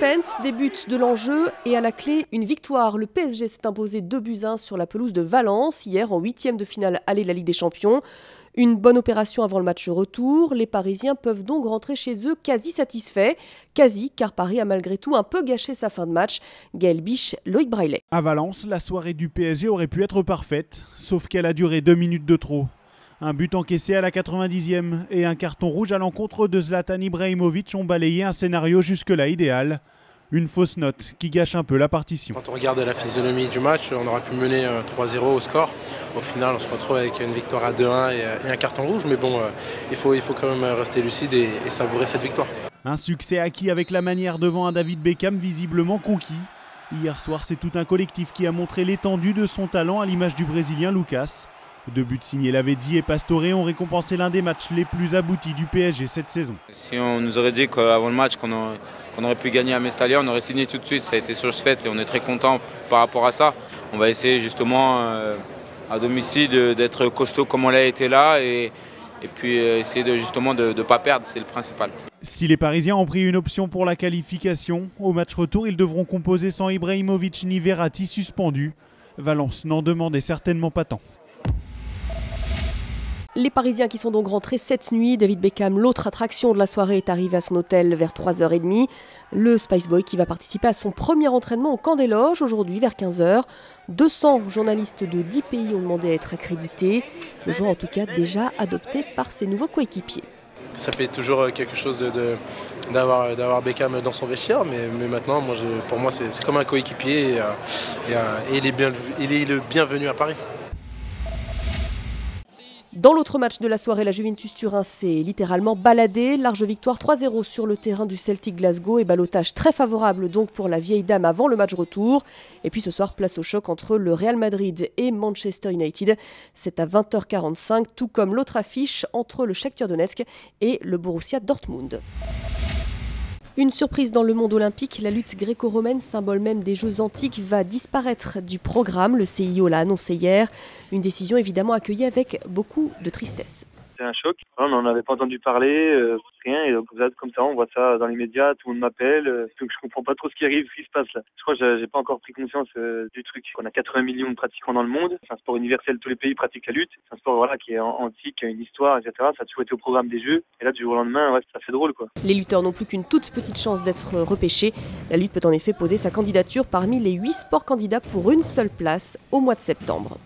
suspense, des buts, de l'enjeu et à la clé une victoire. Le PSG s'est imposé 2-1 sur la pelouse de Valence hier en 8e de finale aller de la Ligue des Champions. Une bonne opération avant le match retour. Les Parisiens peuvent donc rentrer chez eux quasi satisfaits. Quasi, car Paris a malgré tout un peu gâché sa fin de match. Gaël Biche, Loïc Braillet. À Valence, la soirée du PSG aurait pu être parfaite, sauf qu'elle a duré 2 minutes de trop. Un but encaissé à la 90e et un carton rouge à l'encontre de Zlatan Ibrahimovic ont balayé un scénario jusque-là idéal. Une fausse note qui gâche un peu la partition. Quand on regarde la physionomie du match, on aurait pu mener 3-0 au score. Au final, on se retrouve avec une victoire à 2-1 et un carton rouge. Mais bon, il faut quand même rester lucide et savourer cette victoire. Un succès acquis avec la manière devant un David Beckham visiblement conquis. Hier soir, c'est tout un collectif qui a montré l'étendue de son talent à l'image du Brésilien Lucas. 2 buts signés Lavezzi et Pastore ont récompensé l'un des matchs les plus aboutis du PSG cette saison. Si on nous aurait dit qu'avant le match qu'on aurait pu gagner à Mestalla, on aurait signé tout de suite, ça a été chose faite et on est très content par rapport à ça. On va essayer justement à domicile d'être costaud comme on l'a été là et puis essayer justement de ne pas perdre, c'est le principal. Si les Parisiens ont pris une option pour la qualification, au match retour ils devront composer sans Ibrahimovic ni Verratti suspendus. Valence n'en demandait certainement pas tant. Les Parisiens qui sont donc rentrés cette nuit. David Beckham, l'autre attraction de la soirée, est arrivé à son hôtel vers 3h30. Le Spice Boy qui va participer à son premier entraînement au camp des loges aujourd'hui vers 15h. 200 journalistes de 10 pays ont demandé à être accrédités. Le joueur en tout cas déjà adopté par ses nouveaux coéquipiers. Ça fait toujours quelque chose d'avoir Beckham dans son vestiaire, mais maintenant, pour moi, c'est comme un coéquipier et il est le bienvenu à Paris. Dans l'autre match de la soirée, la Juventus Turin s'est littéralement baladée. Large victoire 3-0 sur le terrain du Celtic Glasgow et ballottage très favorable donc pour la vieille dame avant le match retour. Et puis ce soir, place au choc entre le Real Madrid et Manchester United. C'est à 20h45, tout comme l'autre affiche entre le Shakhtar Donetsk et le Borussia Dortmund. Une surprise dans le monde olympique, la lutte gréco-romaine, symbole même des Jeux antiques, va disparaître du programme. Le CIO l'a annoncé hier. Une décision évidemment accueillie avec beaucoup de tristesse. C'est un choc. On n'en avait pas entendu parler, rien. Et donc comme ça, on voit ça dans les médias, tout le monde m'appelle. Donc je comprends pas trop ce qui arrive, ce qui se passe là. Je crois que j'ai pas encore pris conscience du truc. On a 80 millions de pratiquants dans le monde. C'est un sport universel, tous les pays pratiquent la lutte. C'est un sport qui est antique, qui a une histoire, etc. Ça a toujours été au programme des Jeux. Et là, du jour au lendemain, ça fait drôle quoi. Les lutteurs n'ont plus qu'une toute petite chance d'être repêchés. La lutte peut en effet poser sa candidature parmi les 8 sports candidats pour une seule place au mois de septembre.